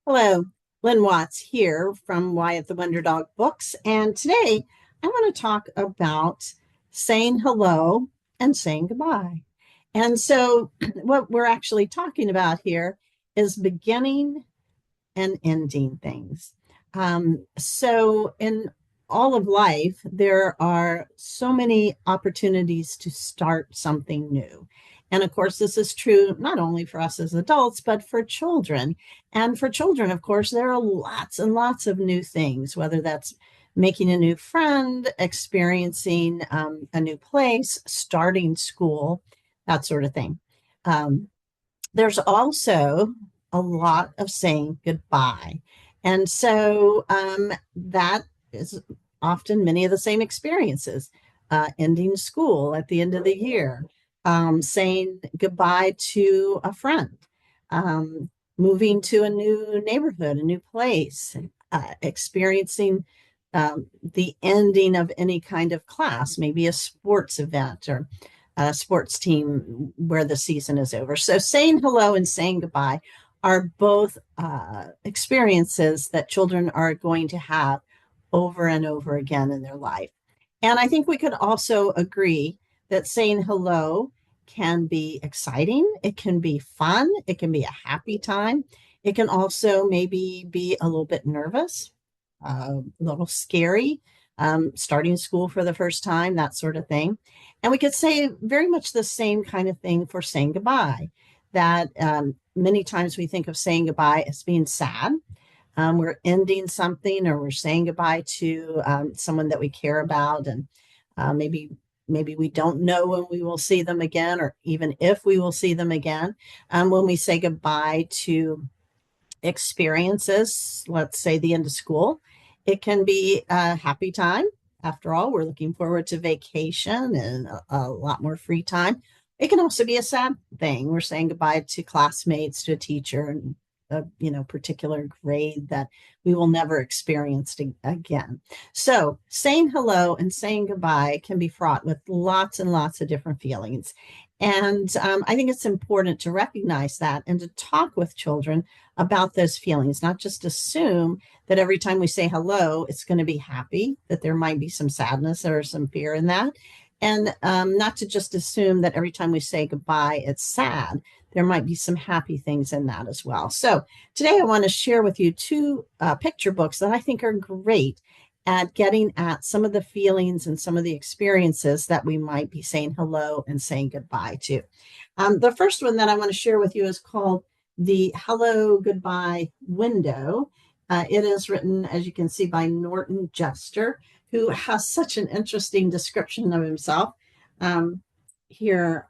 Hello, Lynn Watts here from Wyatt the Wonder Dog Books. And today I want to talk about saying hello and saying goodbye. And so, what we're actually talking about here is beginning and ending things. In all of life, there are so many opportunities to start something new. And of course, this is true not only for us as adults, but for children. And for children, of course, there are lots and lots of new things, whether that's making a new friend, experiencing a new place, starting school, that sort of thing. Um, there's also a lot of saying goodbye. And that is often many of the same experiences, ending school at the end of the year, saying goodbye to a friend, um, moving to a new neighborhood, a new place, experiencing the ending of any kind of class, maybe a sports event or a sports team where the season is over. So saying hello and saying goodbye are both experiences that children are going to have over and over again in their life. And I think we could also agree that saying hello can be exciting, it can be fun, it can be a happy time. It can also maybe be a little bit nervous, a little scary, starting school for the first time, that sort of thing. And we could say very much the same kind of thing for saying goodbye, that many times we think of saying goodbye as being sad. We're ending something or we're saying goodbye to someone that we care about. And maybe we don't know when we will see them again, or even if we will see them again. When we say goodbye to experiences, let's say the end of school, it can be a happy time. After all, we're looking forward to vacation and a lot more free time. It can also be a sad thing. We're saying goodbye to classmates, to a teacher, and a particular grade that we will never experience again. So saying hello and saying goodbye can be fraught with lots and lots of different feelings. And I think it's important to recognize that and to talk with children about those feelings, not just assume that every time we say hello, it's going to be happy, that there might be some sadness or some fear in that. And not to just assume that every time we say goodbye, it's sad. There might be some happy things in that as well. So today I want to share with you two picture books that I think are great at getting at some of the feelings and some of the experiences that we might be saying hello and saying goodbye to. The first one that I want to share with you is called The Hello Goodbye Window. It is written, as you can see, by Norton Juster, who has such an interesting description of himself. Here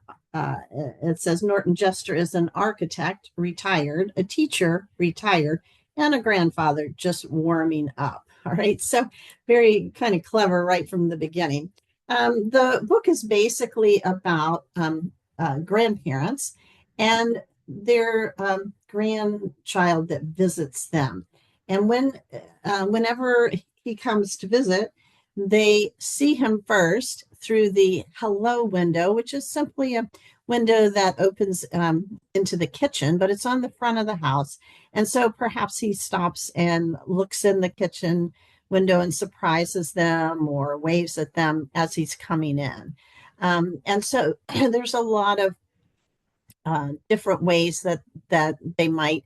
it says Norton Juster is an architect, retired, a teacher, retired, and a grandfather just warming up. All right. So very kind of clever right from the beginning. The book is basically about grandparents and their grandchild that visits them. And whenever he comes to visit, they see him first through the hello window, which is simply a window that opens into the kitchen, but it's on the front of the house. And so perhaps he stops and looks in the kitchen window and surprises them or waves at them as he's coming in. And so there's a lot of different ways that they might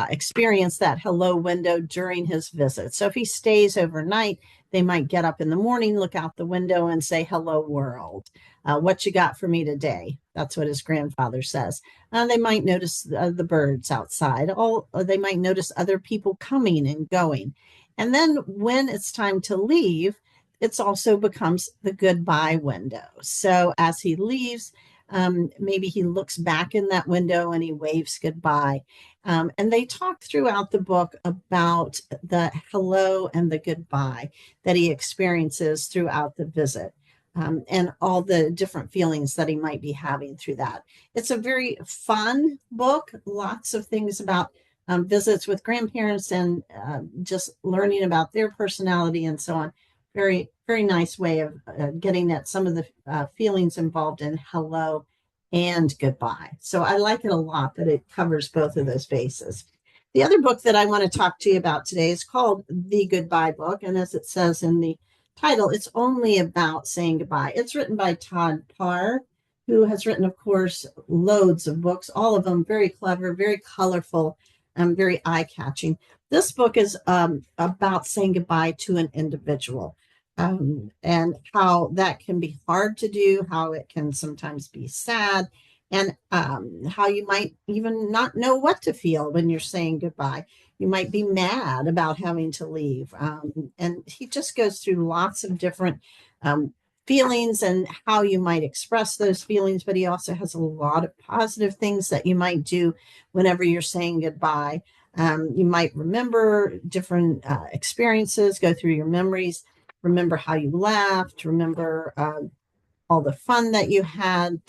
experience that hello window during his visit. So if he stays overnight, they might get up in the morning, look out the window, and say, "Hello, world. What you got for me today?" That's what his grandfather says. They might notice the birds outside. They might notice other people coming and going. And then when it's time to leave, it also becomes the goodbye window. So as he leaves, maybe he looks back in that window and he waves goodbye. And they talk throughout the book about the hello and the goodbye that he experiences throughout the visit. And all the different feelings that he might be having through that. It's a very fun book, lots of things about visits with grandparents and just learning about their personality and so on. Very, very nice way of getting at some of the feelings involved in hello and goodbye. So I like it a lot that it covers both of those bases. The other book that I want to talk to you about today is called The Goodbye Book. And as it says in the title, it's only about saying goodbye. It's written by Todd Parr, who has written, of course, loads of books, all of them very clever, very colorful, and very eye-catching. This book is about saying goodbye to an individual, and how that can be hard to do, how it can sometimes be sad, and how you might even not know what to feel when you're saying goodbye. You might be mad about having to leave. And he just goes through lots of different feelings and how you might express those feelings, but he also has a lot of positive things that you might do whenever you're saying goodbye. You might remember different experiences, go through your memories, remember how you laughed, remember all the fun that you had,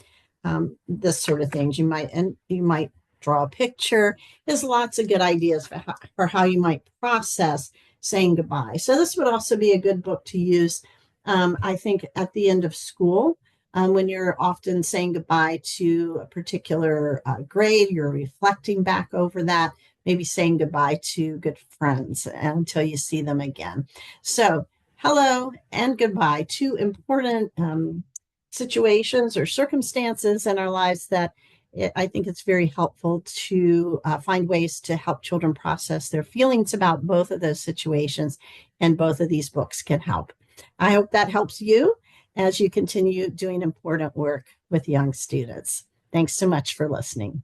this sort of things. You might draw a picture. There's lots of good ideas for how you might process saying goodbye. So this would also be a good book to use, I think, at the end of school. When you're often saying goodbye to a particular grade, you're reflecting back over that, maybe saying goodbye to good friends until you see them again. So, hello and goodbye, two important situations or circumstances in our lives that I think it's very helpful to find ways to help children process their feelings about both of those situations, and both of these books can help. I hope that helps you as you continue doing important work with young students. Thanks so much for listening.